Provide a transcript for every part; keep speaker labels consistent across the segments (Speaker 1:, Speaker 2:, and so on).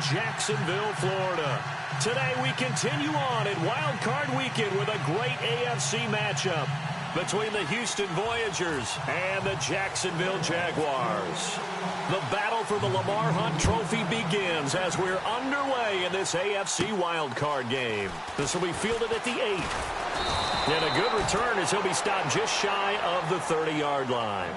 Speaker 1: Jacksonville, Florida. Today we continue on in Wild Card Weekend with a great AFC matchup between the Houston Voyagers and the Jacksonville Jaguars. The battle for the Lamar Hunt Trophy begins as we're underway in this AFC Wild Card game. This will be fielded at the 8th. And a good return as he'll be stopped just shy of the 30-yard line.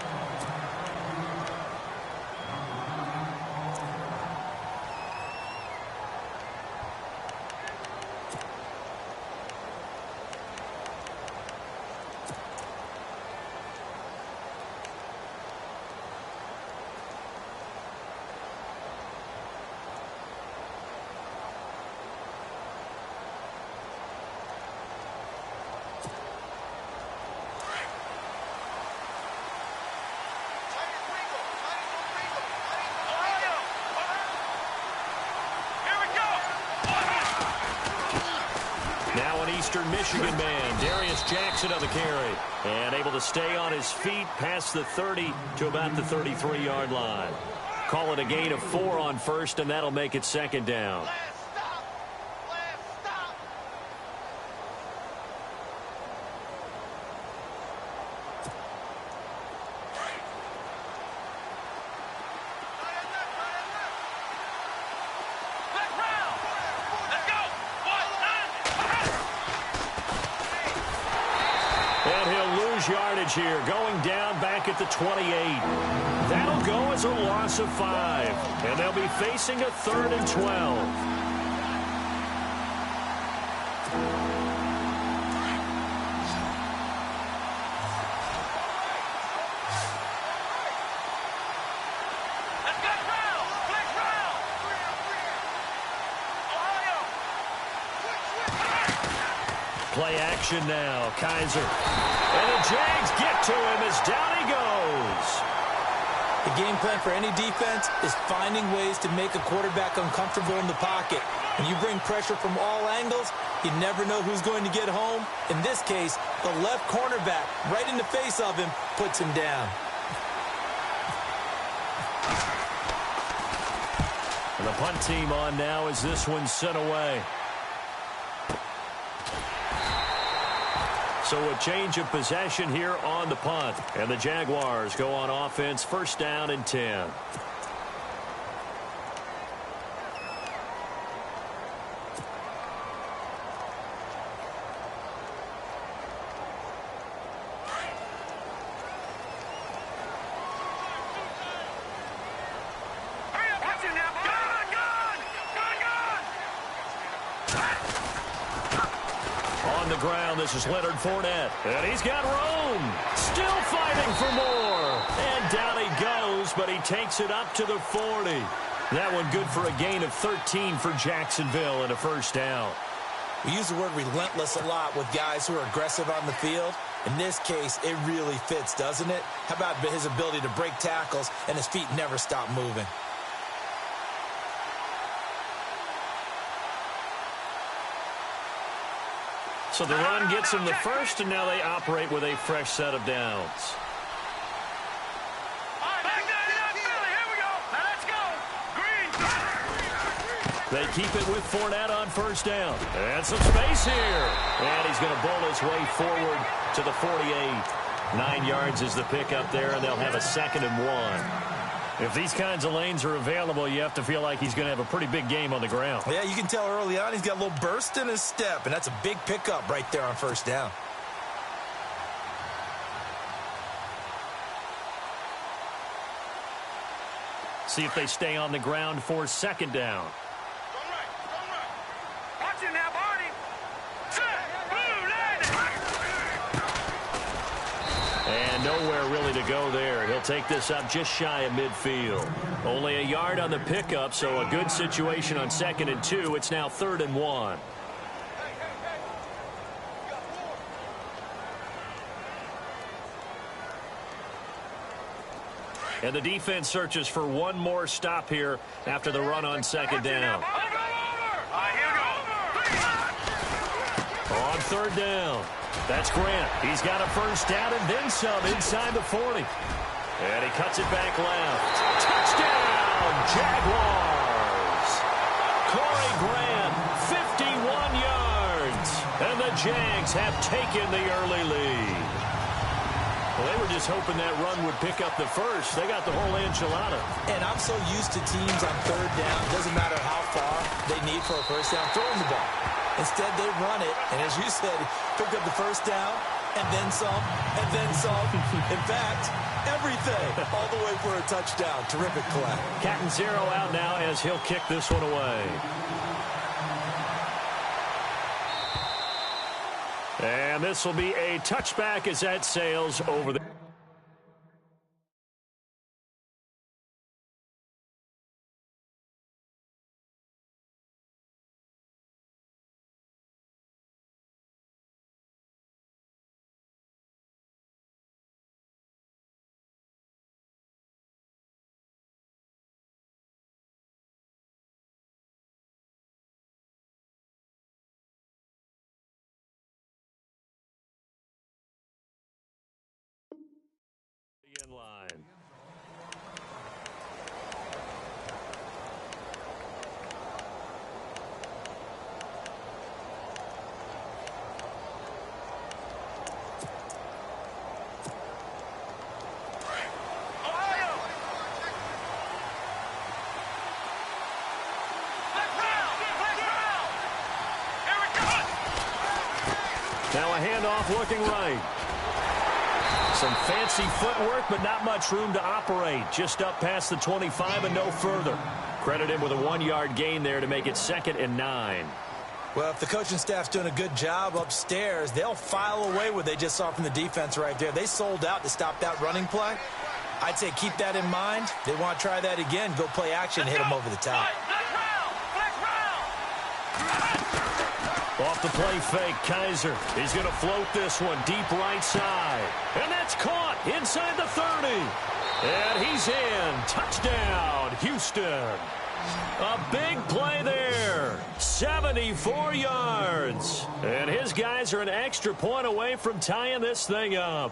Speaker 1: Eastern Michigan man, Darius Jackson on the carry. And able to stay on his feet past the 30 to about the 33-yard line. Call it a gain of 4 on first, and that'll make it 2nd down. Yardage here, going down back at the 28. That'll go as a loss of 5, and they'll be facing a 3rd and 12. Play action now, Kaiser. And the Jags get to him as down he goes.
Speaker 2: The game plan for any defense is finding ways to make a quarterback uncomfortable in the pocket. When you bring pressure from all angles, you never know who's going to get home. In this case, the left cornerback, right in the face of him, puts him down.
Speaker 1: And the punt team on now as this one's sent away. So a change of possession here on the punt. And the Jaguars go on offense, 1st down and 10. This is Leonard Fournette, and he's got room. Still fighting for more. And down he goes, but he takes it up to the 40. That one good for a gain of 13 for Jacksonville and a 1st down.
Speaker 2: We use the word relentless a lot with guys who are aggressive on the field. In this case, it really fits, doesn't it? How about his ability to break tackles and his feet never stop moving?
Speaker 1: So the run gets him the 1st, and now they operate with a fresh set of downs. They keep it with Fournette on 1st down. And some space here. And he's going to bowl his way forward to the 48. 9 yards is the pickup there, and they'll have a 2nd and 1. If these kinds of lanes are available, you have to feel like he's going to have a pretty big game on the ground.
Speaker 2: Yeah, you can tell early on he's got a little burst in his step, and that's a big pickup right there on 1st down.
Speaker 1: See if they stay on the ground for 2nd down.
Speaker 3: Watch it now, Barney.
Speaker 1: And nowhere really to go there. He'll take this up just shy of midfield. Only a yard on the pickup, so a good situation on 2nd and 2. It's now 3rd and 1. And the defense searches for one more stop here after the run on 2nd down. On 3rd down. That's Grant. He's got a 1st down and then some inside the 40. And he cuts it back left. Touchdown, Jaguars. Jags have taken the early lead. Well, they were just hoping that run would pick up the first. They got the whole enchilada.
Speaker 2: And I'm so used to teams on third down, doesn't matter how far they need for a first down, throwing the ball. Instead, they run it, and as you said, picked up the first down, and then some, and then some. In fact, everything, all the way for a touchdown. Terrific play.
Speaker 1: Cat and zero out now as he'll kick this one away. And this will be a touchback as that sails over the... end line. Now a handoff looking right. Some fancy footwork, but not much room to operate. Just up past the 25 and no further. Credit him with a 1-yard gain there to make it 2nd and 9.
Speaker 2: Well, if the coaching staff's doing a good job upstairs, they'll file away what they just saw from the defense right there. They sold out to stop that running play. I'd say keep that in mind. They want to try that again. Go play action, hit them over the top.
Speaker 1: Off the play fake, Kaiser. He's going to float this one deep right side. And that's caught inside the 30. And he's in. Touchdown, Houston. A big play there. 74 yards. And his guys are an extra point away from tying this thing up.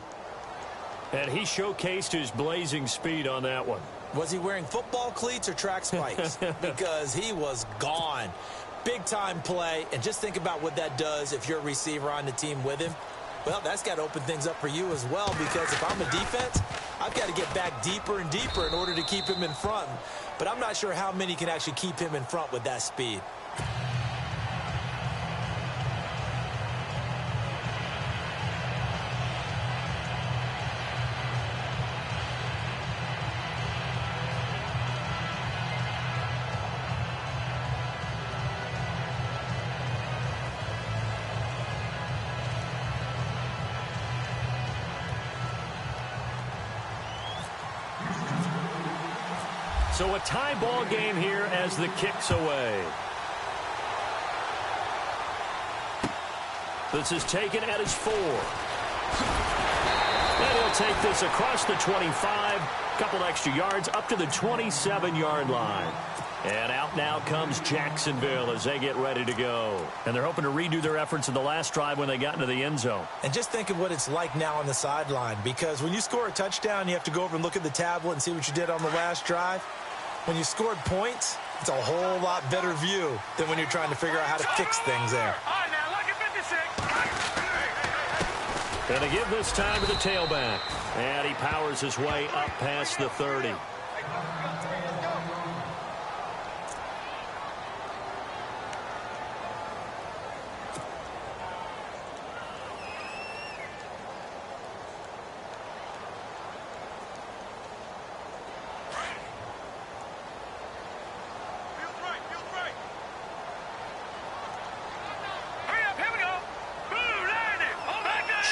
Speaker 1: And he showcased his blazing speed on that one.
Speaker 2: Was he wearing football cleats or track spikes? Because he was gone. Big-time play, and just think about what that does if you're a receiver on the team with him. Well, that's got to open things up for you as well, because if I'm a defense, I've got to get back deeper and deeper in order to keep him in front. But I'm not sure how many can actually keep him in front with that speed.
Speaker 1: So a tie ball game here as the kick's away. This is taken at his 4. And he'll take this across the 25. Couple extra yards up to the 27-yard line. And out now comes Jacksonville as they get ready to go. And they're hoping to redo their efforts in the last drive when they got into the end zone.
Speaker 2: And just think of what it's like now on the sideline, because when you score a touchdown, you have to go over and look at the tablet and see what you did on the last drive. When you scored points, it's a whole lot better view than when you're trying to figure out how to fix things there.
Speaker 1: Going to give this time to the tailback. And he powers his way up past the 30.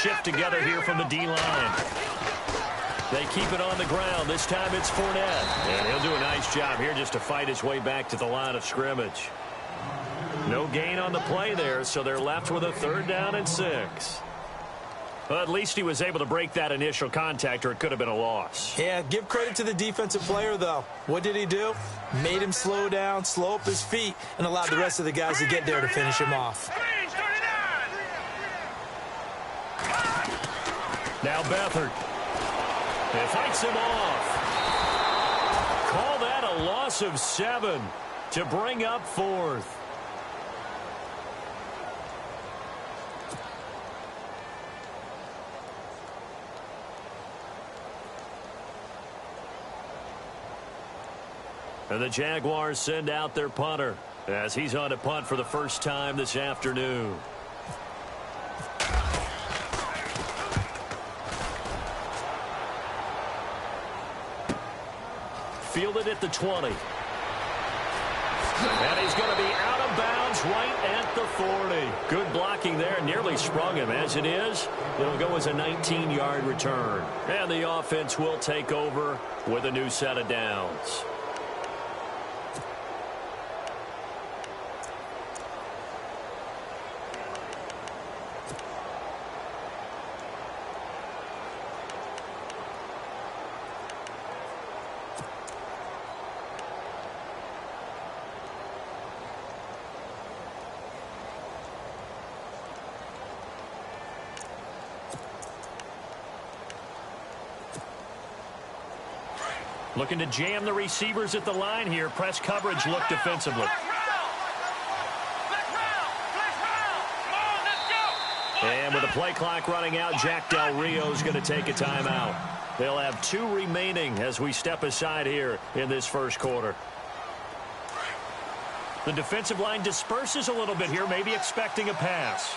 Speaker 1: Shift together here from the D-line. They keep it on the ground. This time it's Fournette. And he'll do a nice job here just to fight his way back to the line of scrimmage. No gain on the play there, so they're left with a 3rd down and 6. But at least he was able to break that initial contact, or it could have been a loss.
Speaker 2: Yeah, give credit to the defensive player, though. What did he do? Made him slow down, slow up his feet, and allowed the rest of the guys to get there to finish him off.
Speaker 1: Now Beathard. It fights him off. Call that a loss of 7 to bring up 4th. And the Jaguars send out their punter as he's on to punt for the first time this afternoon. Fielded at the 20. And he's going to be out of bounds right at the 40. Good blocking there. Nearly sprung him. As it is, it'll go as a 19-yard return. And the offense will take over with a new set of downs. Looking to jam the receivers at the line here. Press coverage look defensively. And with the play clock running out, Jack Del Rio is going to take a timeout. They'll have 2 remaining as we step aside here in this first quarter. The defensive line disperses a little bit here, maybe expecting a pass.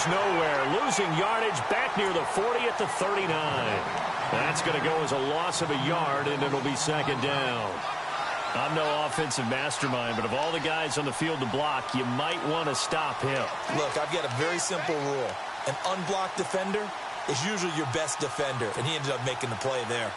Speaker 1: Nowhere, losing yardage back near the 40 at the 39. That's going to go as a loss of a yard, and it'll be second down. I'm no offensive mastermind, but of all the guys on the field to block, you might want to stop him.
Speaker 2: Look, I've got a very simple rule. An unblocked defender is usually your best defender, and he ended up making the play there.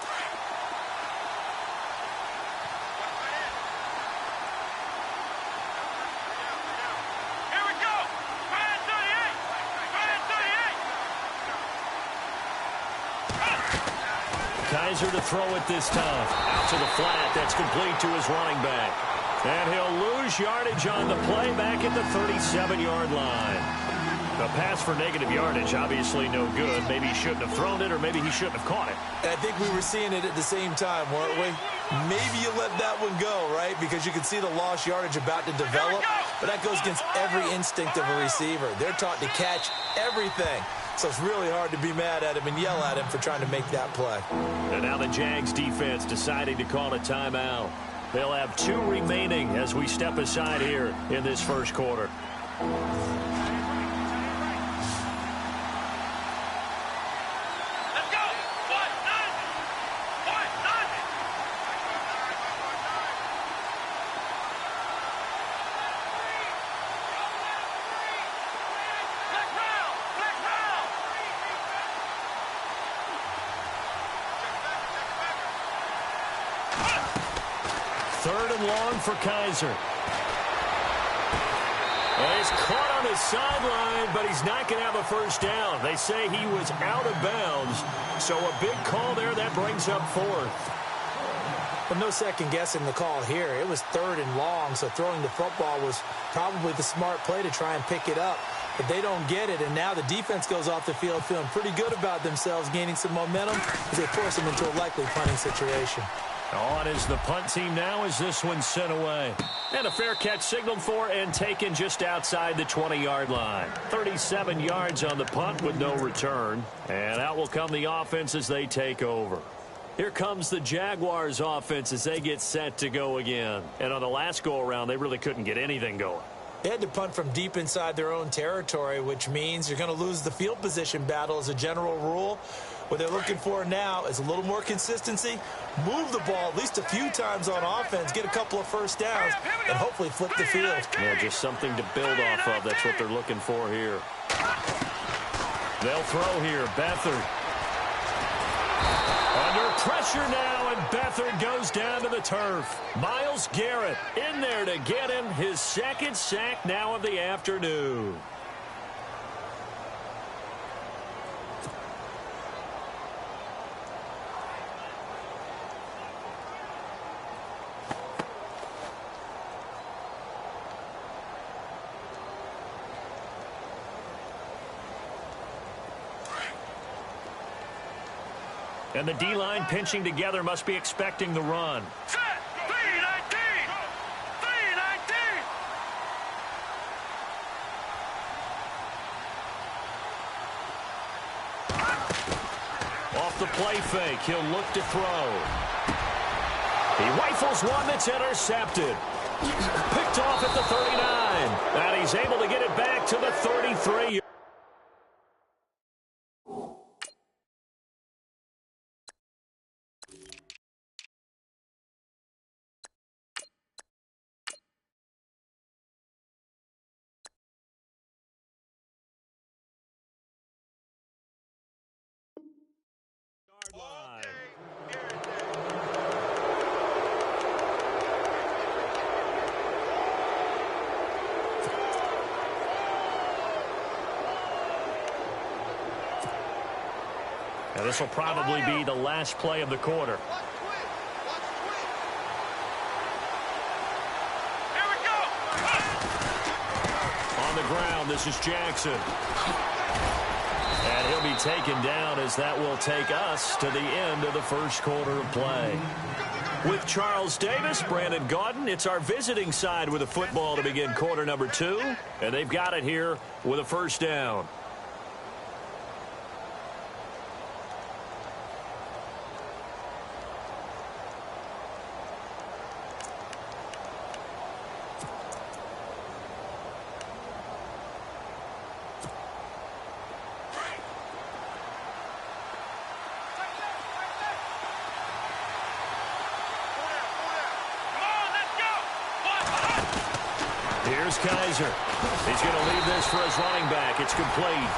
Speaker 1: Kaiser to throw it this time. Out to the flat. That's complete to his running back. And he'll lose yardage on the play back at the 37-yard line. A pass for negative yardage, obviously no good. Maybe he shouldn't have thrown it, or maybe he shouldn't have caught it.
Speaker 2: And I think we were seeing it at the same time, weren't we? Maybe you let that one go, right? Because you can see the lost yardage about to develop. But that goes against every instinct of a receiver. They're taught to catch everything. So it's really hard to be mad at him and yell at him for trying to make that play.
Speaker 1: And now the Jags defense deciding to call a timeout. They'll have 2 remaining as we step aside here in this first quarter. Third and long for Kaiser. Well, he's caught on his sideline, but he's not going to have a first down. They say he was out of bounds, so a big call there that brings up 4th.
Speaker 2: But no second guessing the call here. It was 3rd and long, so throwing the football was probably the smart play to try and pick it up. But they don't get it, and now the defense goes off the field feeling pretty good about themselves, gaining some momentum as they force them into a likely punting situation.
Speaker 1: On is the punt team now as this one's sent away. And a fair catch signaled for and taken just outside the 20-yard line. 37 yards on the punt with no return. And out will come the offense as they take over. Here comes the Jaguars offense as they get set to go again. And on the last go-around, they really couldn't get anything going.
Speaker 2: They had to punt from deep inside their own territory, which means you're going to lose the field position battle as a general rule. What they're looking for now is a little more consistency, move the ball at least a few times on offense, get a couple of first downs, and hopefully flip the field.
Speaker 1: Yeah, just something to build off of. That's what they're looking for here. They'll throw here. Beathard. Under pressure now, and Beathard goes down to the turf. Myles Garrett in there to get him his 2nd sack now of the afternoon. And the D-line pinching together must be expecting the run. off the play fake. He'll look to throw. He rifles one that's intercepted. Picked off at the 39. And he's able to get it back to the 33. Now, this will probably be the last play of the quarter.
Speaker 3: Here we go.
Speaker 1: On the ground, this is Jackson. And he'll be taken down as that will take us to the end of the first quarter of play. With Charles Davis, Brandon Gaudin, it's our visiting side with the football to begin quarter number 2. And they've got it here with a first down. Here's Kaiser. He's going to leave this for his running back. It's complete.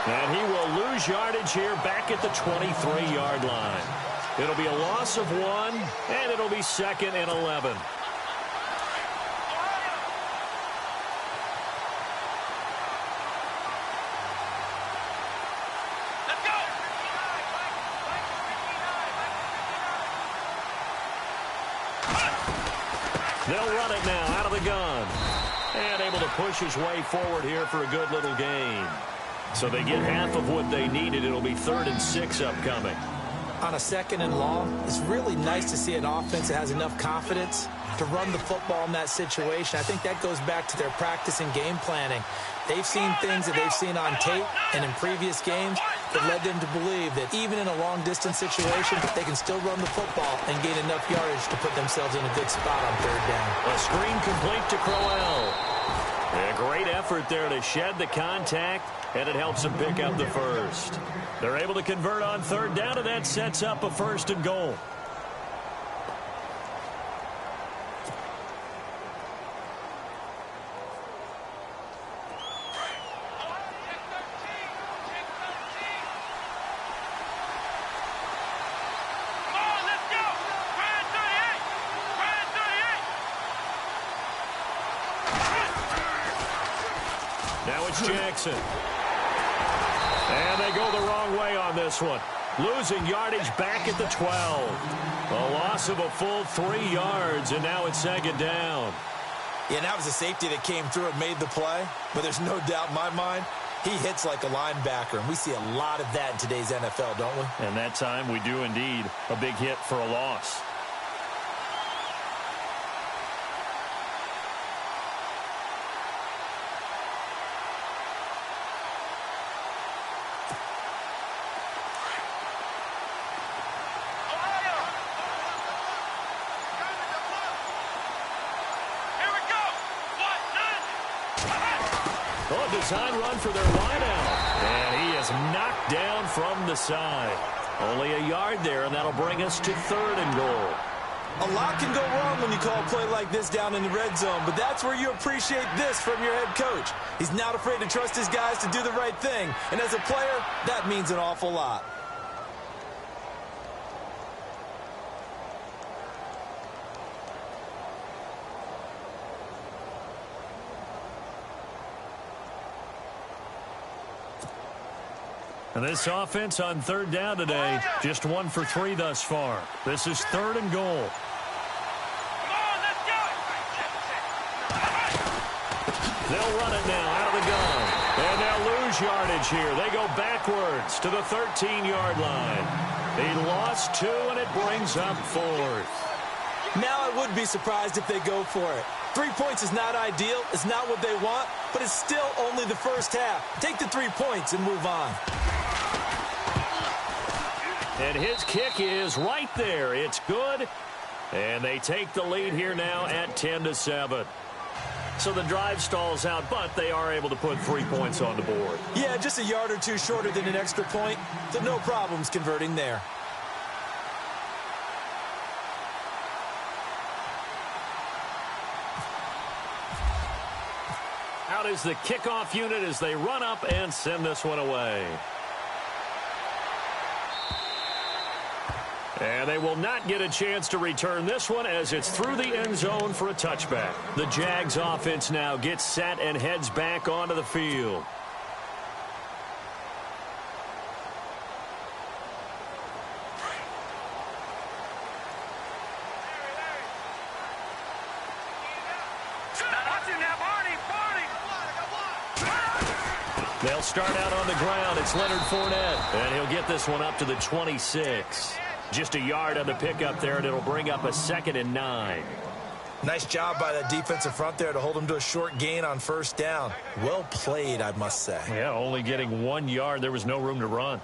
Speaker 1: And he will lose yardage here back at the 23-yard line. It'll be a loss of 1, and it'll be 2nd and 11. They'll run it now out of the gun. And able to push his way forward here for a good little gain. So they get half of what they needed. It'll be 3rd and 6 upcoming.
Speaker 2: On a 2nd and long, it's really nice to see an offense that has enough confidence to run the football in that situation. I think that goes back to their practice and game planning. They've seen things that they've seen on tape and in previous games that led them to believe that even in a long-distance situation, they can still run the football and gain enough yardage to put themselves in a good spot on 3rd down.
Speaker 1: A screen complete to Crowell. A great effort there to shed the contact, and it helps them pick up the first. They're able to convert on 3rd down, and that sets up a 1st and goal. Now it's Jackson. And they go the wrong way on this one. Losing yardage back at the 12. A loss of a full 3 yards, and now it's 2nd down.
Speaker 2: Yeah, that was a safety that came through and made the play. But there's no doubt in my mind, he hits like a linebacker. And we see a lot of that in today's NFL, don't we?
Speaker 1: And that time we do indeed. A big hit for a loss. Oh, design run for their wideout. And he is knocked down from the side. Only a yard there, and that'll bring us to 3rd and goal.
Speaker 2: A lot can go wrong when you call a play like this down in the red zone, but that's where you appreciate this from your head coach. He's not afraid to trust his guys to do the right thing, and as a player, that means an awful lot.
Speaker 1: And this offense on 3rd down today, just 1 for 3 thus far. This is 3rd and goal. They'll run it now out of the gun. And they'll lose yardage here. They go backwards to the 13-yard line. He lost 2, and it brings up 4th.
Speaker 2: Now I would be surprised if they go for it. 3 points is not ideal. It's not what they want, but it's still only the first half. Take the 3 points and move on.
Speaker 1: And his kick is right there. It's good. And they take the lead here now at 10-7. So the drive stalls out, but they are able to put 3 points on the board.
Speaker 2: Yeah, just a yard or two shorter than an extra point, so no problems converting there.
Speaker 1: Out is the kickoff unit as they run up and send this one away. And they will not get a chance to return this one as it's through the end zone for a touchback. The Jags offense now gets set and heads back onto the field. They'll start out on the ground. It's Leonard Fournette, and he'll get this one up to the 26. Just a yard on the pickup there, and it'll bring up a 2nd and 9.
Speaker 2: Nice job by the defensive front there to hold him to a short gain on first down. Well played, I must say.
Speaker 1: Yeah, only getting 1 yard. There was no room to run.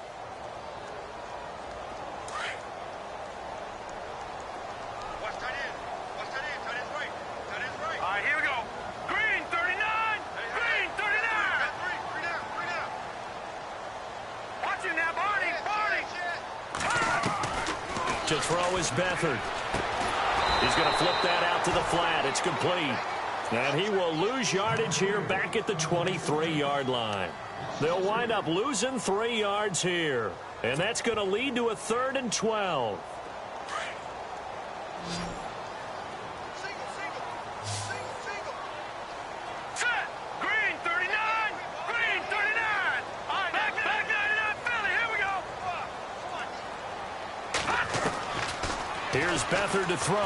Speaker 1: To throw is Beathard. He's going to flip that out to the flat. It's complete. And he will lose yardage here back at the 23-yard line. They'll wind up losing 3 yards here. And that's going to lead to a 3rd and 12. Here's Beathard to throw.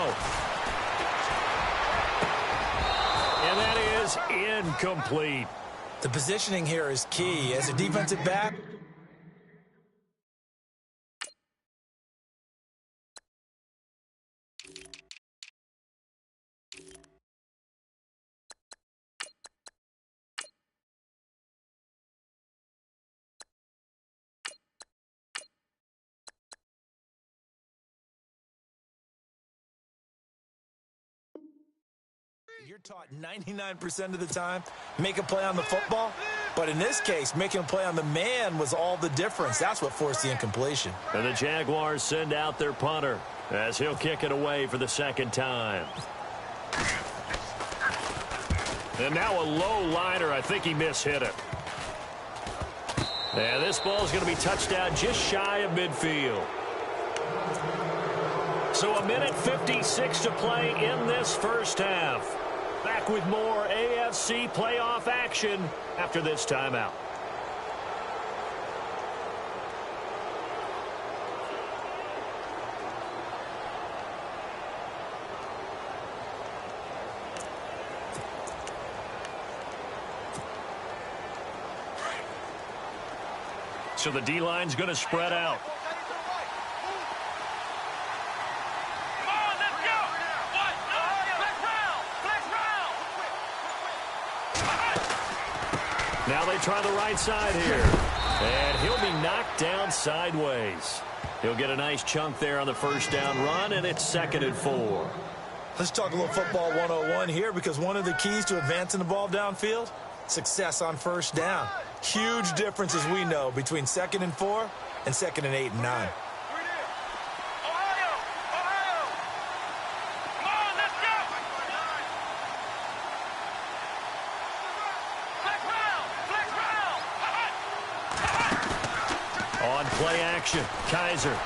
Speaker 1: And that is incomplete.
Speaker 2: The positioning here is key. As a defensive back, you're taught 99% of the time, make a play on the football. But in this case, making a play on the man was all the difference. That's what forced the incompletion.
Speaker 1: And the Jaguars send out their punter as he'll kick it away for the 2nd time. And now a low liner. I think he mishit it. And this ball is going to be touched down just shy of midfield. So a minute 56 to play in this first half. Back with more AFC playoff action after this timeout. So the D-line's going to spread out. Now they try the right side here. And he'll be knocked down sideways. He'll get a nice chunk there on the first down run, and it's 2nd and 4.
Speaker 2: Let's talk a little football 101 here, because one of the keys to advancing the ball downfield, success on first down. Huge difference, as we know, between 2nd and 4 and 2nd and 8 and 9.
Speaker 1: Play action. Kaiser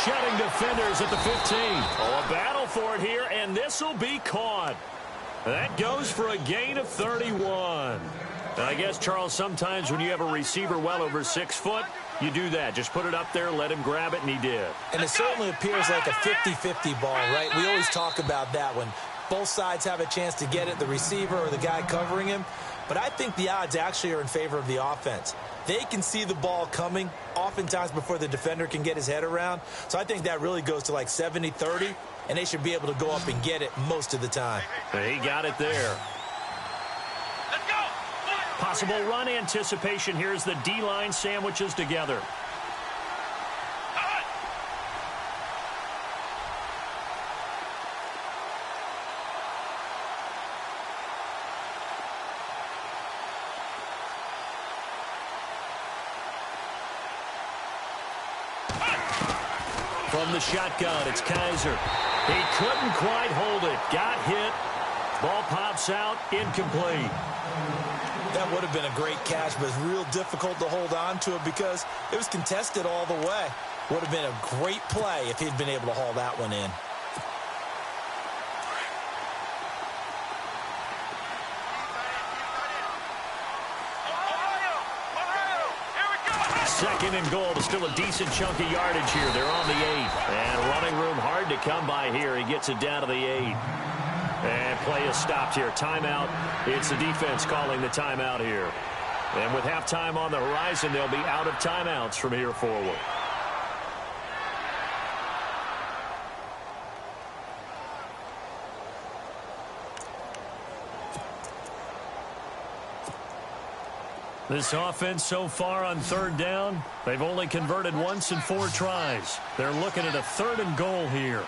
Speaker 1: shutting defenders at the 15. Oh, a battle for it here, and this will be caught. That goes for a gain of 31. And I guess, Charles, sometimes when you have a receiver well over 6 foot, you do that. Just put it up there, let him grab it, and he did.
Speaker 2: And it certainly appears like a 50-50 ball, right? We always talk about that when both sides have a chance to get it, the receiver or the guy covering him. But I think the odds actually are in favor of the offense. They can see the ball coming oftentimes before the defender can get his head around. So I think that really goes to like 70-30, and they should be able to go up and get it most of the time.
Speaker 1: He got it there.
Speaker 3: Let's go.
Speaker 1: Possible run anticipation. Here's the D-line sandwiches together. From the shotgun, it's Kaiser. He couldn't quite hold it. Got hit. Ball pops out, incomplete.
Speaker 2: That would have been a great catch, but it's real difficult to hold on to it because it was contested all the way. Would have been a great play if he'd been able to haul that one in.
Speaker 1: Second and goal, but still a decent chunk of yardage here. They're on the 8. And running room hard to come by here. He gets it down to the 8. And play is stopped here. Timeout. It's the defense calling the timeout here. And with halftime on the horizon, they'll be out of timeouts from here forward. This offense so far on third down, they've only converted once in 4 tries. They're looking at a 3rd and goal here.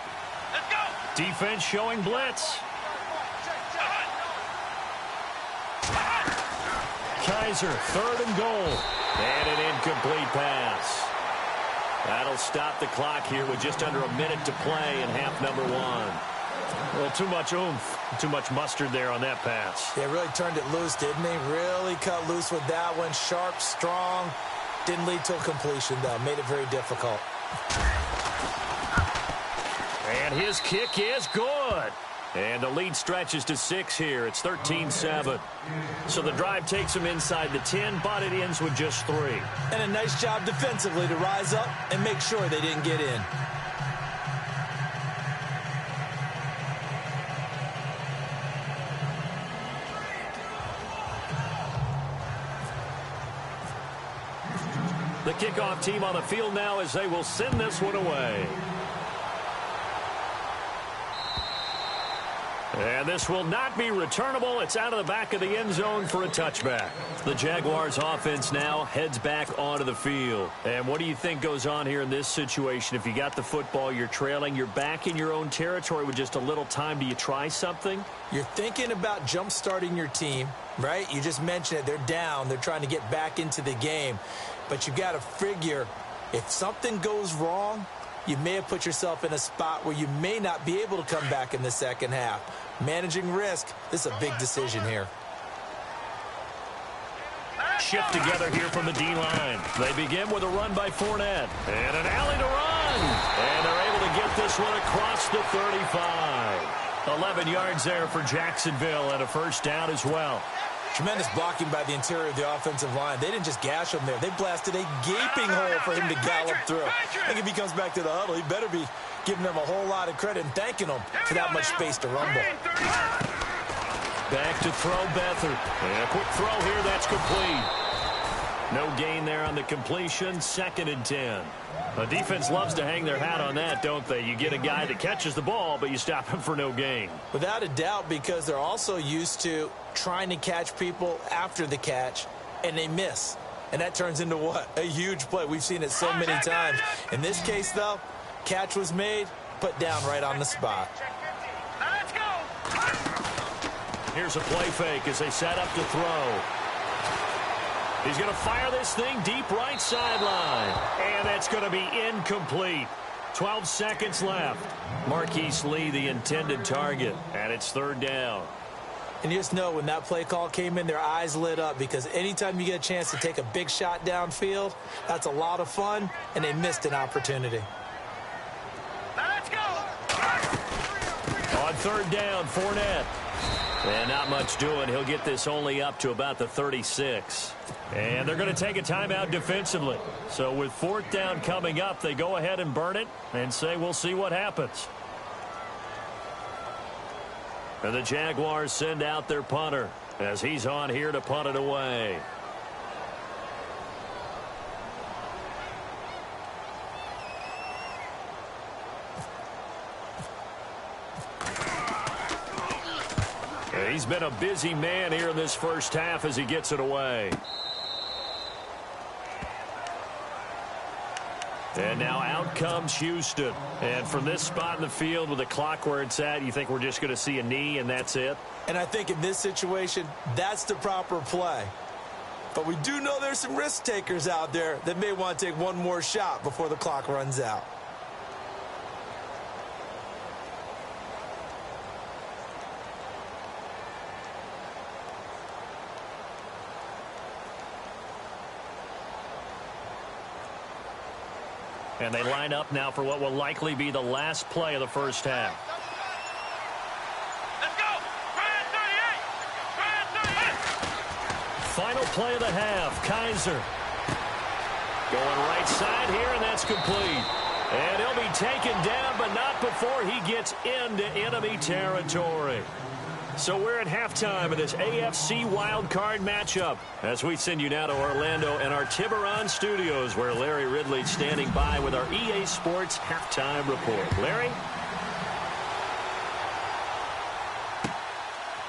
Speaker 3: Let's go.
Speaker 1: Defense showing blitz. Kaiser, 3rd and goal. And an incomplete pass. That'll stop the clock here with just under a minute to play in half number 1. Well, too much oomph, too much mustard there on that pass.
Speaker 2: Yeah, really turned it loose, didn't he? Really cut loose with that one. Sharp, strong. Didn't lead to a completion, though. Made it very difficult.
Speaker 1: And his kick is good. And the lead stretches to 6 here. It's 13-7. So the drive takes him inside the 10, but it ends with just 3.
Speaker 2: And a nice job defensively to rise up and make sure they didn't get in.
Speaker 1: The kickoff team on the field now as they will send this one away. And this will not be returnable. It's out of the back of the end zone for a touchback. The Jaguars offense now heads back onto the field. And what do you think goes on here in this situation? If you got the football, you're trailing, you're back in your own territory with just a little time. Do you try something?
Speaker 2: You're thinking about jump-starting your team, right? You just mentioned it. They're down. They're trying to get back into the game. But you got to figure if something goes wrong, you may have put yourself in a spot where you may not be able to come back in the second half. Managing risk, this is a big decision here.
Speaker 1: Shift together here from the D-line. They begin with a run by Fournette. And an alley to run. And they're able to get this one across the 35. 11 yards there for Jacksonville and a first down as well.
Speaker 2: Tremendous blocking by the interior of the offensive line. They didn't just gash him there. They blasted a gaping hole for him to gallop through. I think if he comes back to the huddle, he better be giving them a whole lot of credit and thanking them for that much space to rumble.
Speaker 1: Back to throw Beathard. And a quick throw here. That's complete. No gain there on the completion. 2nd and 10. The defense loves to hang their hat on that, don't they? You get a guy that catches the ball, but you stop him for no gain.
Speaker 2: Without a doubt, because they're also used to trying to catch people after the catch, and they miss. And that turns into what? A huge play. We've seen it so many times. In this case, though, catch was made, put down right on the spot.
Speaker 3: Let's go.
Speaker 1: Here's a play fake as they set up to throw. He's going to fire this thing deep right sideline. And that's going to be incomplete. 12 seconds left. Marquise Lee, the intended target. And it's 3rd down.
Speaker 2: And you just know when that play call came in, their eyes lit up because anytime you get a chance to take a big shot downfield, that's a lot of fun, and they missed an opportunity.
Speaker 3: Let's go.
Speaker 1: On 3rd down, Fournette. And not much doing. He'll get this only up to about the 36. And they're going to take a timeout defensively. So with 4th down coming up, they go ahead and burn it and say we'll see what happens. And the Jaguars send out their punter as he's on here to punt it away. And he's been a busy man here in this first half as he gets it away. And now out comes Houston. And from this spot in the field with the clock where it's at, you think we're just going to see a knee and that's it?
Speaker 2: And I think in this situation, that's the proper play. But we do know there's some risk takers out there that may want to take one more shot before the clock runs out.
Speaker 1: And they line up now for what will likely be the last play of the first half.
Speaker 3: Let's go. Red 38.
Speaker 1: Final play of the half. Kaiser going right side here, and that's complete. And he'll be taken down, but not before he gets into enemy territory. So we're at halftime of this AFC wildcard matchup as we send you now to Orlando and our Tiburon studios, where Larry Ridley's standing by with our EA Sports halftime report. Larry?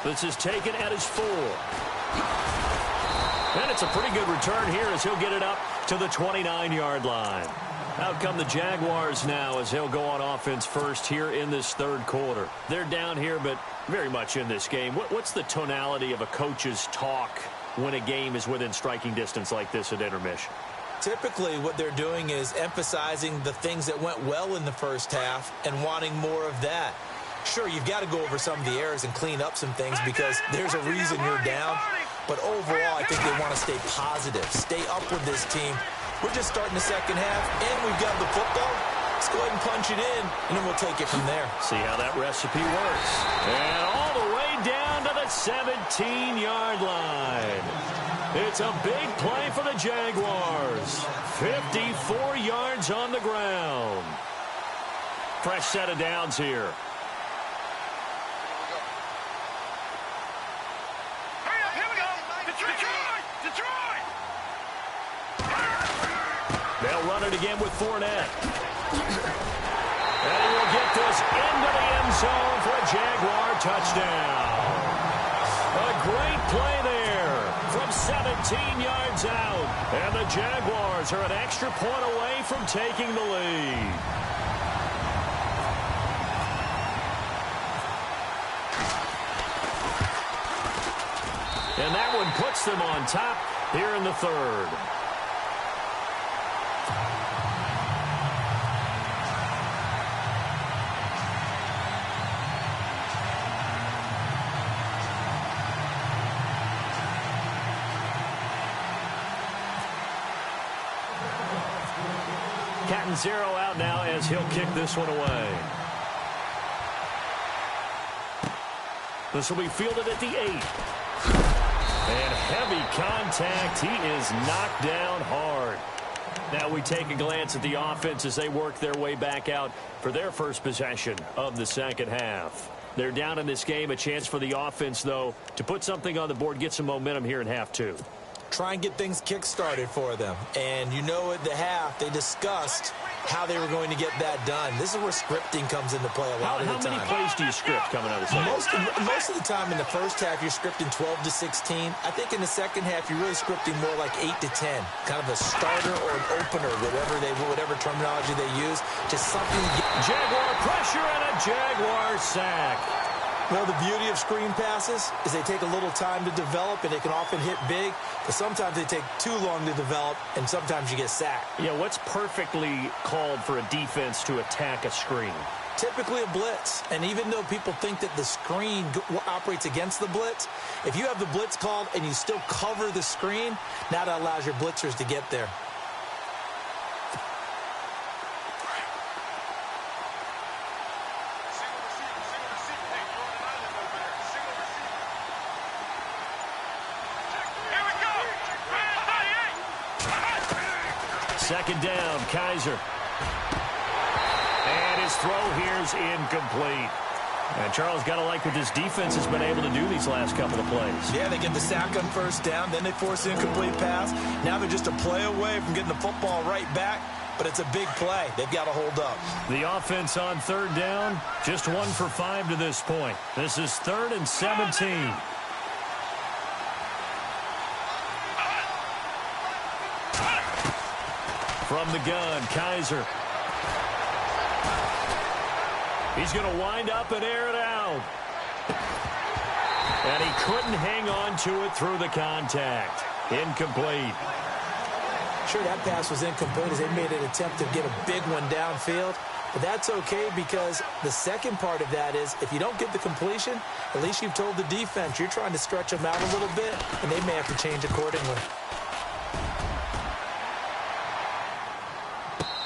Speaker 1: This is taken at his 4. And it's a pretty good return here as he'll get it up to the 29-yard line. Out come the Jaguars now as they'll go on offense first here in this third quarter. They're down here, but very much in this game. What's the tonality of a coach's talk when a game is within striking distance like this at intermission?
Speaker 2: Typically, what they're doing is emphasizing the things that went well in the first half and wanting more of that. Sure, you've got to go over some of the errors and clean up some things because there's a reason you're down. But overall, I think they want to stay positive, stay up with this team. We're just starting the second half, and we've got the football. Let's go ahead and punch it in, and then we'll take it from there.
Speaker 1: See how that recipe works. And all the way down to the 17-yard line. It's a big play for the Jaguars. 54 yards on the ground. Fresh set of downs here.
Speaker 3: Here we go. Detroit.
Speaker 1: They'll run it again with Fournette. And he will get this into the end zone for a Jaguar touchdown. A great play there from 17 yards out. And the Jaguars are an extra point away from taking the lead. And that one puts them on top here in the third. Cat 0 out now as he'll kick this one away. This will be fielded at the 8. And heavy contact. He is knocked down hard. Now we take a glance at the offense as they work their way back out for their first possession of the second half. They're down in this game. A chance for the offense, though, to put something on the board, get some momentum here in half 2.
Speaker 2: Try and get things kick-started for them. And you know at the half, they discussed how they were going to get that done. This is where scripting comes into play a lot of the time.
Speaker 1: How many plays do you script coming out of the second?
Speaker 2: Most of the time in the first half, you're scripting 12 to 16. I think in the second half, you're really scripting more like 8 to 10. Kind of a starter or an opener, whatever terminology they use. Just something to get.
Speaker 1: Jaguar pressure and a Jaguar sack.
Speaker 2: Well, the beauty of screen passes is they take a little time to develop, and they can often hit big, but sometimes they take too long to develop, and sometimes you get sacked.
Speaker 1: Yeah, what's perfectly called for a defense to attack a screen?
Speaker 2: Typically a blitz, and even though people think that the screen operates against the blitz, if you have the blitz called and you still cover the screen, now that allows your blitzers to get there.
Speaker 1: Second down, Kaiser. And his throw here is incomplete. And Charles, got to like what this defense has been able to do these last couple of plays.
Speaker 2: Yeah, they get the sack on first down, then they force an incomplete pass. Now they're just a play away from getting the football right back, but it's a big play. They've got to hold up.
Speaker 1: The offense on third down, just 1 for 5 to this point. This is 3rd and 17. From the gun, Kaiser. He's going to wind up and air it out. And he couldn't hang on to it through the contact. Incomplete.
Speaker 2: Sure, that pass was incomplete as they made an attempt to get a big one downfield. But that's okay because the second part of that is if you don't get the completion, at least you've told the defense you're trying to stretch them out a little bit, and they may have to change accordingly.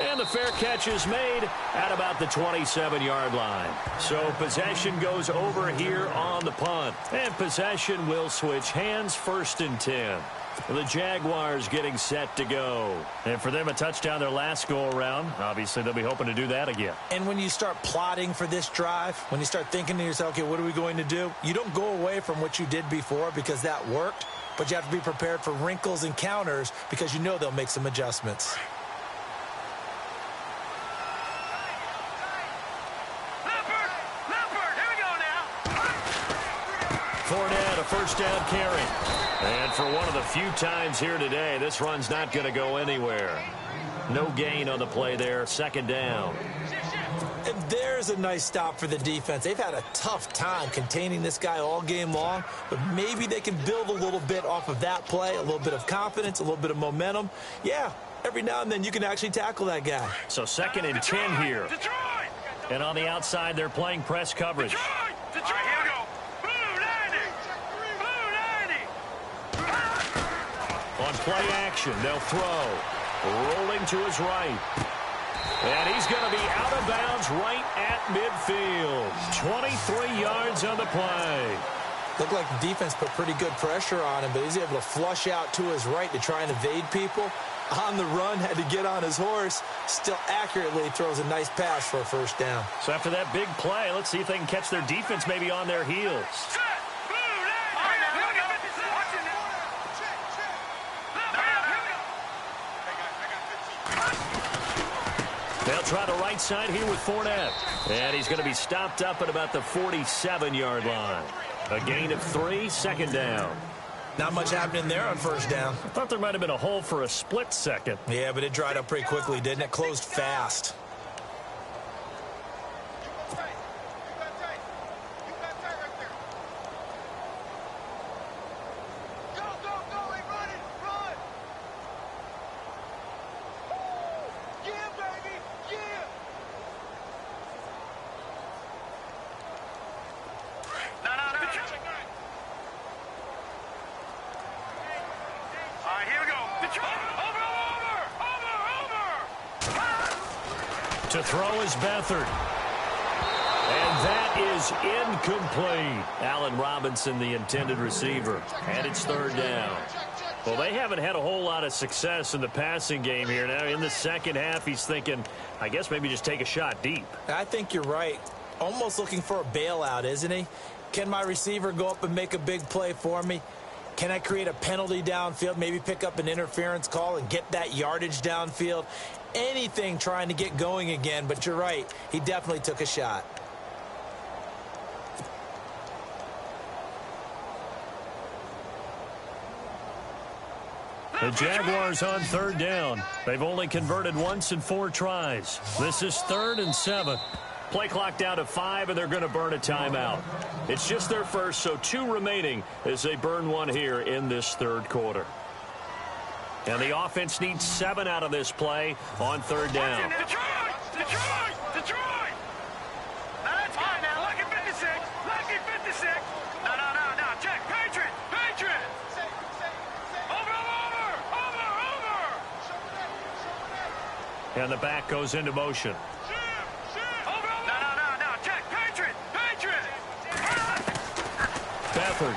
Speaker 1: And And the fair catch is made at about the 27-yard line. So possession goes over here on the punt. And possession will switch hands, 1st and 10. The Jaguars getting set to go. And for them, a touchdown their last go-around. Obviously, they'll be hoping to do that again.
Speaker 2: And when you start plotting for this drive, when you start thinking to yourself, okay, what are we going to do? You don't go away from what you did before because that worked, but you have to be prepared for wrinkles and counters because you know they'll make some adjustments.
Speaker 1: Fournette, a first down carry. And for one of the few times here today, this run's not going to go anywhere. No gain on the play there, 2nd down.
Speaker 2: And there's a nice stop for the defense. They've had a tough time containing this guy all game long, but maybe they can build a little bit off of that play, a little bit of confidence, a little bit of momentum. Yeah, every now and then you can actually tackle that guy.
Speaker 1: So 2nd and 10 here. And on the outside, they're playing press coverage. On play action, they'll throw. Rolling to his right. And he's going to be out of bounds right at midfield. 23 yards on the play.
Speaker 2: Looked like the defense put pretty good pressure on him, but he's able to flush out to his right to try and evade people. On the run, had to get on his horse. Still accurately throws a nice pass for a 1st down.
Speaker 1: So after that big play, let's see if they can catch their defense maybe on their heels. They'll try the right side here with Fournette. And he's going to be stopped up at about the 47-yard line. A gain of 3, 2nd down.
Speaker 2: Not much happening there on 1st down.
Speaker 1: I thought there might have been a hole for a split second.
Speaker 2: Yeah, but it dried up pretty quickly, didn't it? Closed fast.
Speaker 1: To throw is Beathard. And that is incomplete. Allen Robinson, the intended receiver. And it's 3rd down. Well, they haven't had a whole lot of success in the passing game here. Now, in the 2nd half, he's thinking, I guess maybe just take a shot deep.
Speaker 2: I think you're right. Almost looking for a bailout, isn't he? Can my receiver go up and make a big play for me? Can I create a penalty downfield, maybe pick up an interference call and get that yardage downfield? Anything trying to get going again, but you're right. He definitely took a shot.
Speaker 1: The Jaguars on 3rd down. They've only converted once in 4 tries. This is 3rd and 7. Play clock down to 5, and they're going to burn a timeout. It's just their first, so 2 remaining as they burn one here in this 3rd quarter. And the offense needs 7 out of this play on 3rd down.
Speaker 3: Detroit! Detroit! Detroit! Now that's fine now. Lucky 56. Lucky 56. No. Check. Patriot! Patriot! Over!
Speaker 1: And the back goes into motion.
Speaker 3: No. Check. Patriot!
Speaker 1: Beathard.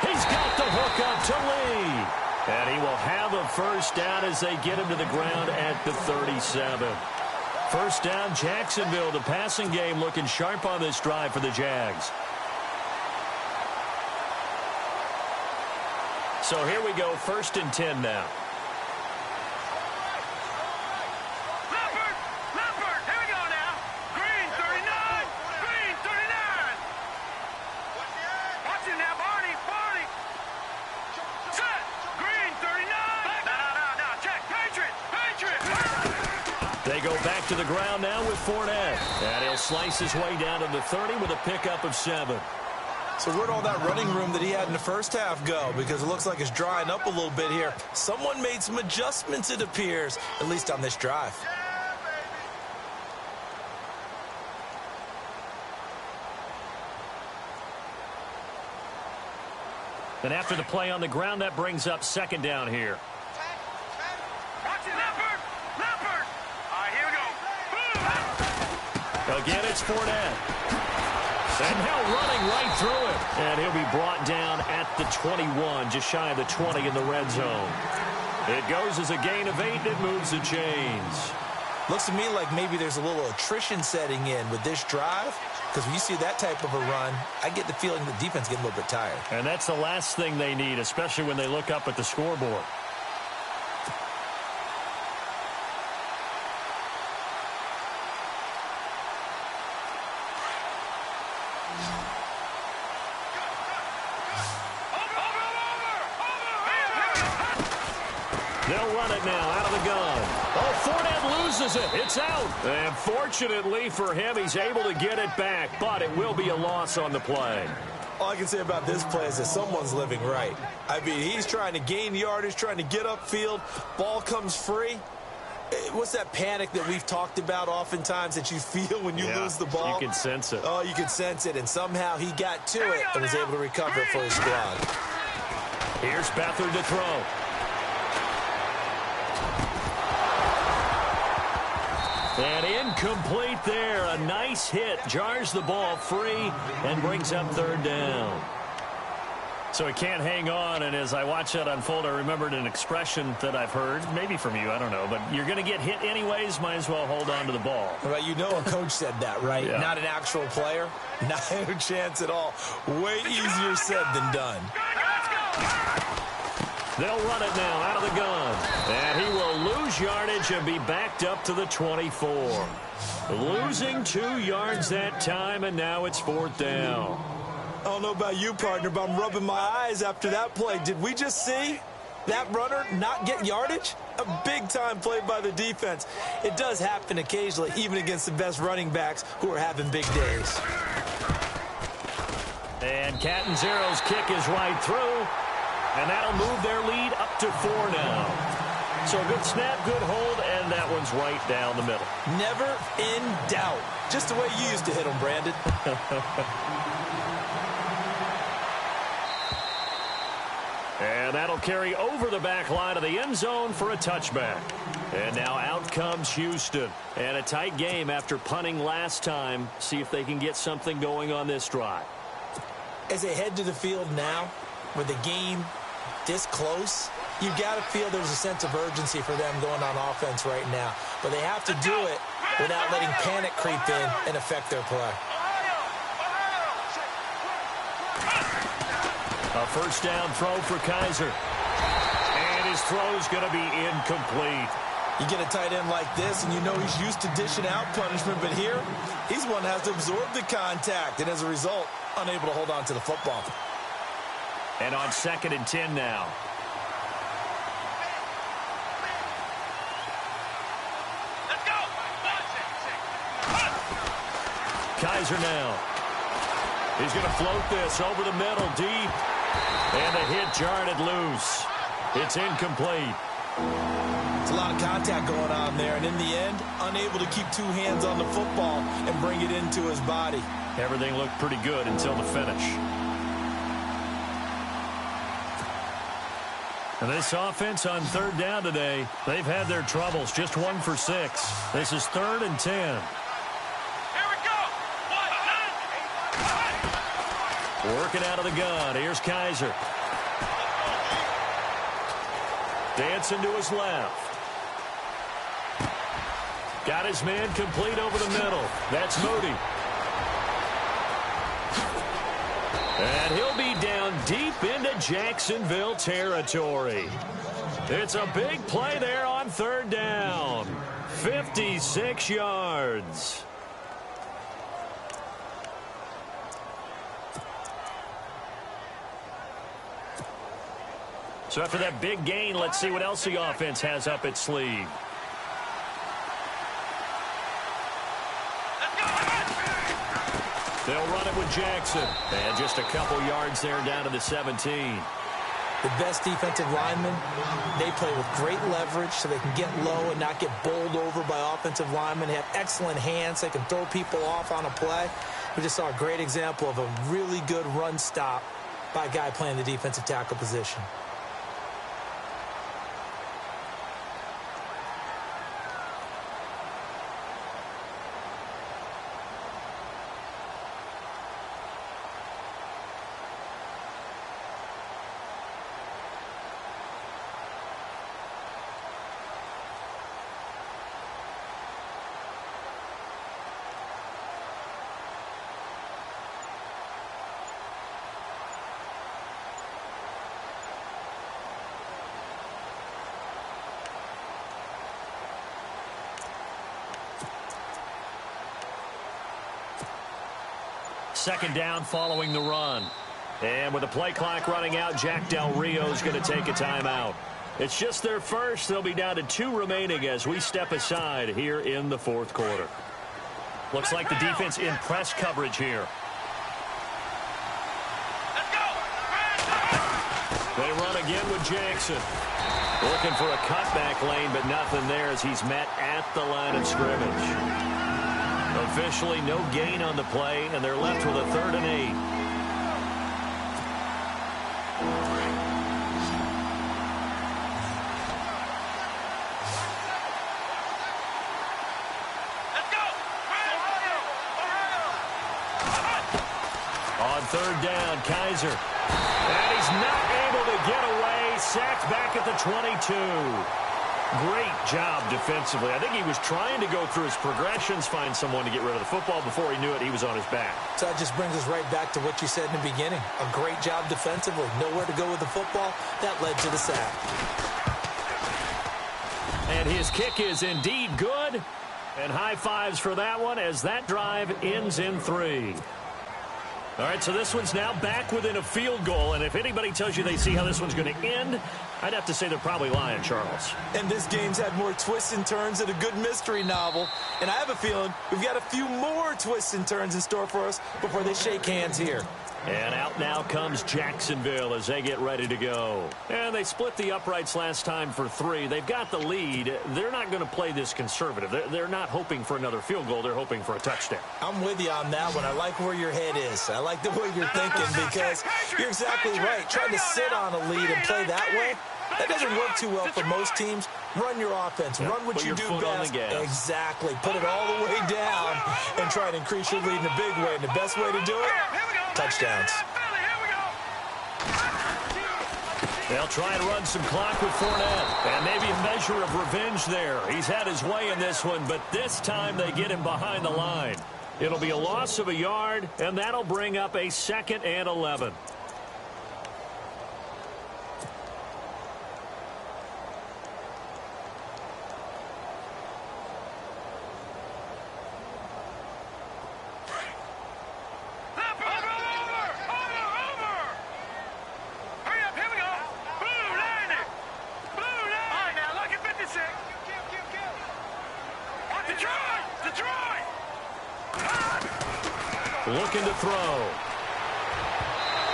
Speaker 1: He's got the hook up to Lee. And he will have a 1st down as they get him to the ground at the 37. 1st down, Jacksonville. The passing game looking sharp on this drive for the Jags. So here we go, 1st and 10 now.
Speaker 3: Leopard! Here we go now. Green 39. Green 39. Watch it now, Barney. Set. Green 39. No. Check. Patriot.
Speaker 1: They go back to the ground now with Fournette. And he'll slice his way down to the 30 with a pickup of 7.
Speaker 2: So where'd all that running room that he had in the 1st half go? Because it looks like it's drying up a little bit here. Someone made some adjustments, it appears, at least on this drive.
Speaker 1: And after the play on the ground, that brings up second down here.
Speaker 3: Watch it, Leopard! Leopard! All right, here we go.
Speaker 1: Again, it's Fournette. And now running right through it. And he'll be brought down at the 21, just shy of the 20 in the red zone. It goes as a gain of 8. It moves the chains.
Speaker 2: Looks to me like maybe there's a little attrition setting in with this drive, because when you see that type of a run, I get the feeling the defense getting a little bit tired.
Speaker 1: And that's the last thing they need, especially when they look up at the scoreboard. They'll run it now out of the gun. Oh, Fournette loses it. It's out. And fortunately for him, he's able to get it back, but it will be a loss on the play.
Speaker 2: All I can say about this play is that someone's living right. I mean, he's trying to gain yardage, trying to get upfield. Ball comes free. What's that panic that we've talked about oftentimes that you feel when you lose the ball?
Speaker 1: You can sense it.
Speaker 2: Oh, you can sense it, and somehow he got to it and was able to recover it for his squad.
Speaker 1: Here's Beathard to throw. And incomplete there. A nice hit. Jars the ball free and brings up third down. So he can't hang on, and as I watch that unfold, I remembered an expression that I've heard, maybe from you, I don't know, but you're going to get hit anyways, might as well hold on to the ball.
Speaker 2: Well, you know a coach said that, right?
Speaker 1: Yeah.
Speaker 2: Not an actual player. Not a chance at all. Way easier said than done.
Speaker 1: They'll run it now out of the gun. And he will lose yardage and be backed up to the 24. Losing 2 yards that time, and now it's fourth down.
Speaker 2: I don't know about you, partner, but I'm rubbing my eyes after that play. Did we just see that runner not get yardage? A big-time play by the defense. It does happen occasionally, even against the best running backs who are having big days.
Speaker 1: And Catanzaro's kick is right through. And that'll move their lead up to 4 now. So a good snap, good hold, and that one's right down the middle.
Speaker 2: Never in doubt. Just the way you used to hit them, Brandon.
Speaker 1: And that'll carry over the back line of the end zone for a touchback. And now out comes Houston. And a tight game after punting last time. See if they can get something going on this drive.
Speaker 2: As they head to the field now, with the game this close, you got to feel there's a sense of urgency for them going on offense right now. But they have to do it without letting panic creep in and affect their play.
Speaker 1: A first down throw for Kaiser. And his throw's going to be incomplete.
Speaker 2: You get a tight end like this, and you know he's used to dishing out punishment, but here, he's one that has to absorb the contact, and as a result, unable to hold on to the football.
Speaker 1: And on 2nd and 10 now.
Speaker 3: Let's go.
Speaker 1: Kaiser now. He's going to float this over the middle, deep. And the hit jarred it loose. It's incomplete.
Speaker 2: It's a lot of contact going on there, and in the end, unable to keep 2 hands on the football and bring it into his body.
Speaker 1: Everything looked pretty good until the finish. And this offense on 3rd down today, they've had their troubles. Just 1 for 6. This is 3rd and 10.
Speaker 3: Here we go.
Speaker 1: Working out of the gun. Here's Kaiser. Dancing to his left. Got his man complete over the middle. That's Moody. And he'll be down deep into Jacksonville territory. It's a big play there on 3rd down. 56 yards. So after that big gain, let's see what else the offense has up its sleeve. They'll run it with Jackson. And just a couple yards there down to the 17.
Speaker 2: The best defensive linemen, they play with great leverage so they can get low and not get bowled over by offensive linemen. They have excellent hands. They can throw people off on a play. We just saw a great example of a really good run stop by a guy playing the defensive tackle position.
Speaker 1: Second down following the run. And with the play clock running out, Jack Del Rio is going to take a timeout. It's just their first. They'll be down to 2 remaining as we step aside here in the fourth quarter. Looks like the defense in press coverage here. They run again with Jackson. Looking for a cutback lane, but nothing there as he's met at the line of scrimmage. Officially no gain on the play, and they're left with a 3rd and 8. On 3rd down, Kaiser. And he's not able to get away. Sacked back at the 22. Great job defensively. I think he was trying to go through his progressions, find someone to get rid of the football. Before he knew it, he was on his back.
Speaker 2: So that just brings us right back to what you said in the beginning. A great job defensively. Nowhere to go with the football. That led to the sack.
Speaker 1: And his kick is indeed good. And high fives for that one as that drive ends in 3. All right, so this one's now back within a field goal, and if anybody tells you they see how this one's going to end, I'd have to say they're probably lying, Charles.
Speaker 2: And this game's had more twists and turns than a good mystery novel, and I have a feeling we've got a few more twists and turns in store for us before they shake hands here.
Speaker 1: And out now comes Jacksonville as they get ready to go. And they split the uprights last time for 3. They've got the lead. They're not going to play this conservative. They're not hoping for another field goal. They're hoping for a touchdown.
Speaker 2: I'm with you on that one. I like where your head is. I like the way you're thinking because you're exactly right. Trying to sit on a lead and play that way, that doesn't work too well for most teams. Run your offense. Run what you do best. Exactly. Put it all the way down and try and increase your lead in a big way. And the best way to do it, touchdowns.
Speaker 1: They'll try and run some clock with Fournette. And maybe a measure of revenge there. He's had his way in this one, but this time they get him behind the line. It'll be a loss of a yard, and that'll bring up a 2nd and 11. Looking to throw.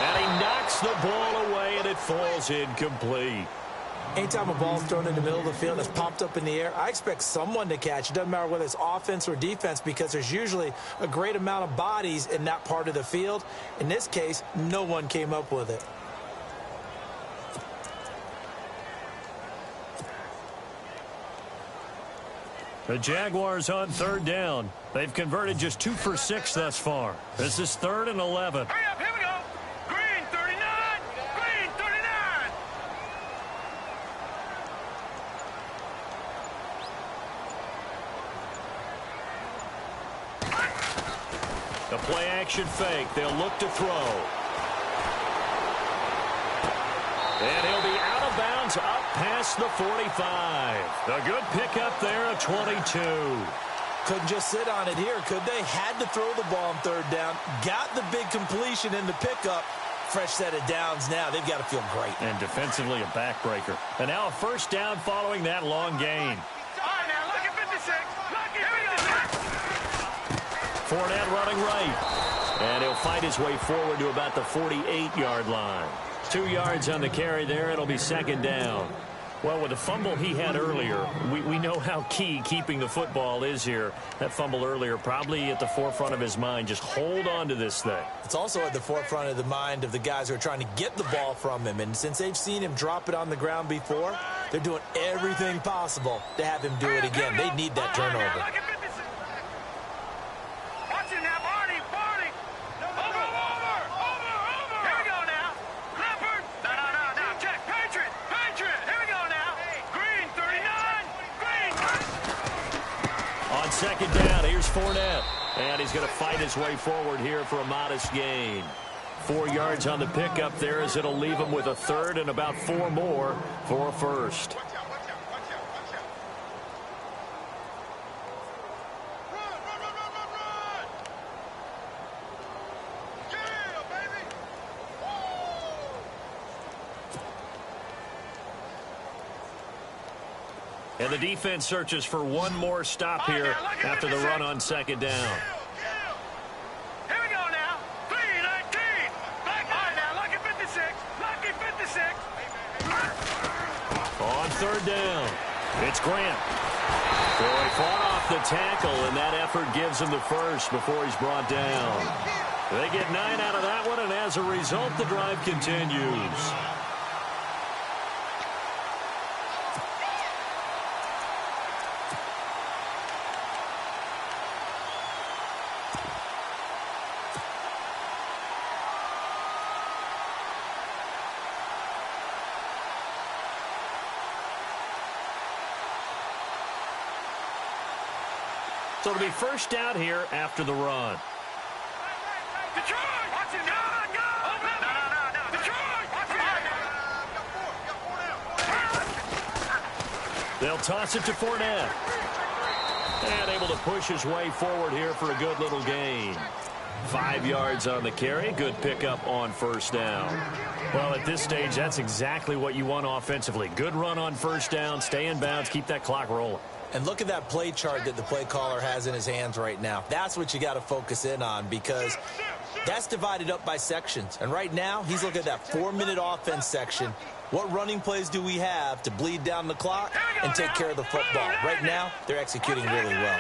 Speaker 1: And he knocks the ball away, and it falls incomplete.
Speaker 2: Anytime a ball's thrown in the middle of the field that's pumped up in the air, I expect someone to catch. It doesn't matter whether it's offense or defense because there's usually a great amount of bodies in that part of the field. In this case, no one came up with it.
Speaker 1: The Jaguars on 3rd down. They've converted just 2 for 6 thus far. This is 3rd and 11.
Speaker 3: Hurry up, here we go. Green 39. Green 39.
Speaker 1: The play action fake. They'll look to throw. And he'll be out of bounds up past the 45. A good pickup there of 22.
Speaker 2: Couldn't just sit on it here, could they? Had to throw the ball on 3rd down. Got the big completion in the pickup. Fresh set of downs now. They've got to feel great.
Speaker 1: And defensively a backbreaker. And now a 1st down following that long gain.
Speaker 3: All right, now, look at 56. Look at 56.
Speaker 1: Fournette running right. And he'll fight his way forward to about the 48-yard line. 2 yards on the carry there. It'll be 2nd down. Well, with the fumble he had earlier, we know how key keeping the football is here. That fumble earlier probably at the forefront of his mind. Just hold on to this thing.
Speaker 2: It's also at the forefront of the mind of the guys who are trying to get the ball from him. And since they've seen him drop it on the ground before, they're doing everything possible to have him do it again. They need that turnover.
Speaker 3: Watch it now, Barney. Over. Here we go now. Leopard. No. Check. Patriot. Here we go now. Green, 39. Green.
Speaker 1: On second down, here's Fournette. And he's going to fight his way forward here for a modest gain. 4 yards on the pickup there as it'll leave him with a third and about 4 more for a first. And the defense searches for one more stop here after the run on second down.
Speaker 3: Here we go now. 3-19. Back on now. Lucky 56.
Speaker 1: On third down, it's Grant. Well, he fought off the tackle, and that effort gives him the first before he's brought down. They get 9 out of that one, and as a result, the drive continues. So it'll be first down here after the run.
Speaker 3: Detroit! Watch it now! No! Detroit! Watch it!
Speaker 1: They'll toss it to Fournette. And able to push his way forward here for a good little gain. 5 yards on the carry. Good pickup on first down. Well, at this stage, that's exactly what you want offensively. Good run on first down. Stay in bounds. Keep that clock rolling.
Speaker 2: And look at that play chart that the play caller has in his hands right now. That's what you got to focus in on because that's divided up by sections. And right now, he's looking at that 4-minute offense section. What running plays do we have to bleed down the clock and take care of the football? Right now, they're executing really well.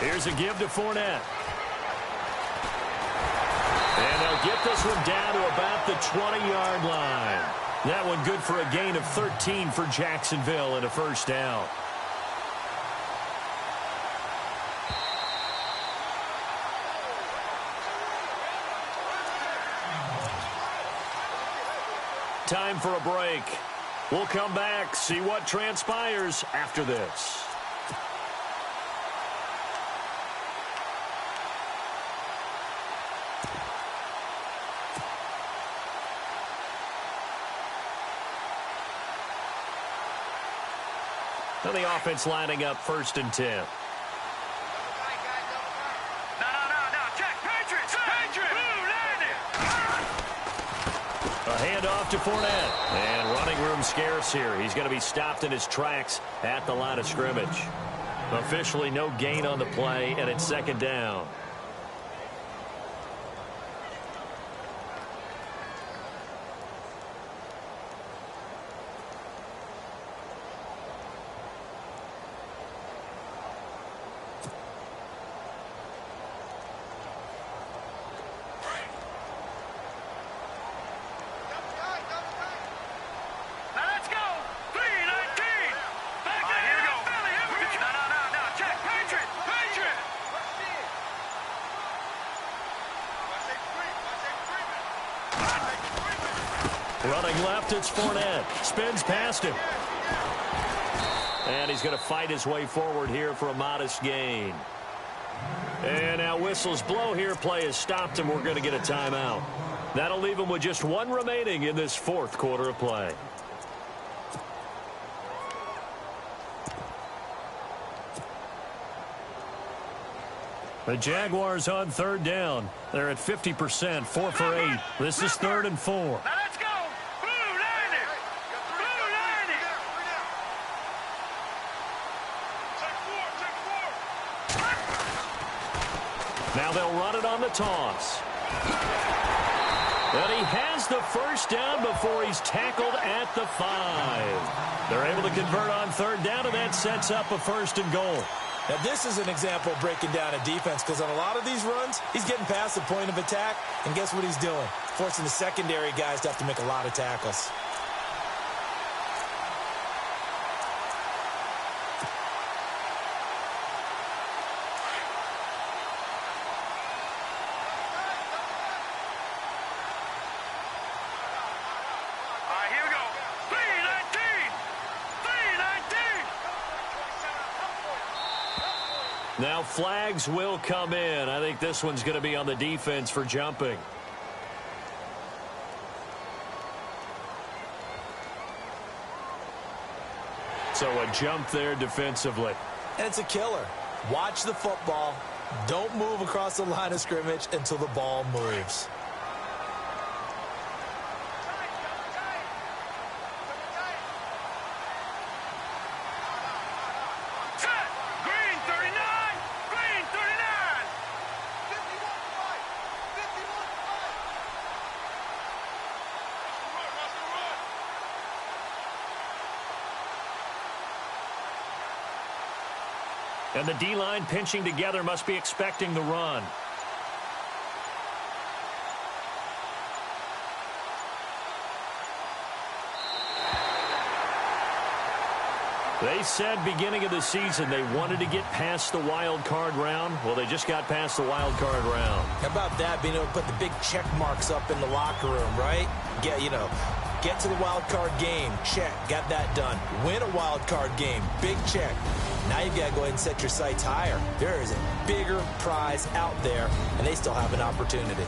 Speaker 1: Here's a give to Fournette. And they'll get this one down to about the 20-yard line. That one good for a gain of 13 for Jacksonville and a first down. Time for a break. We'll come back, see what transpires after this. And the offense lining up 1st and 10.
Speaker 3: No. Check. Patriot.
Speaker 1: A handoff to Fournette. And running room scarce here. He's going to be stopped in his tracks at the line of scrimmage. Officially no gain on the play, and it's second down. Running left, it's Fournette. Spins past him. And he's going to fight his way forward here for a modest gain. And now whistles blow here. Play has stopped, and we're going to get a timeout. That'll leave him with just 1 remaining in this 4th quarter of play. The Jaguars on 3rd down. They're at 50%, 4 for 8. This is 3rd and 4.
Speaker 3: Now let's go. Blue 90.
Speaker 1: Now they'll run it on the toss. And he has the first down before he's tackled at the 5. They're able to convert on third down, and that sets up a 1st and goal.
Speaker 2: Now, this is an example of breaking down a defense, because on a lot of these runs, he's getting past the point of attack, and guess what he's doing? Forcing the secondary guys to have to make a lot of tackles.
Speaker 1: Now flags will come in. I think this one's going to be on the defense for jumping. So a jump there defensively.
Speaker 2: And it's a killer. Watch the football. Don't move across the line of scrimmage until the ball moves.
Speaker 1: And the D-line pinching together must be expecting the run. They said beginning of the season they wanted to get past the wild card round. Well, they just got past the wild card round.
Speaker 2: How about that, being able to put the big check marks up in the locker room, right? Get to the wild card game, check, got that done. Win a wild card game, big check. Now you've got to go ahead and set your sights higher. There is a bigger prize out there, and they still have an opportunity.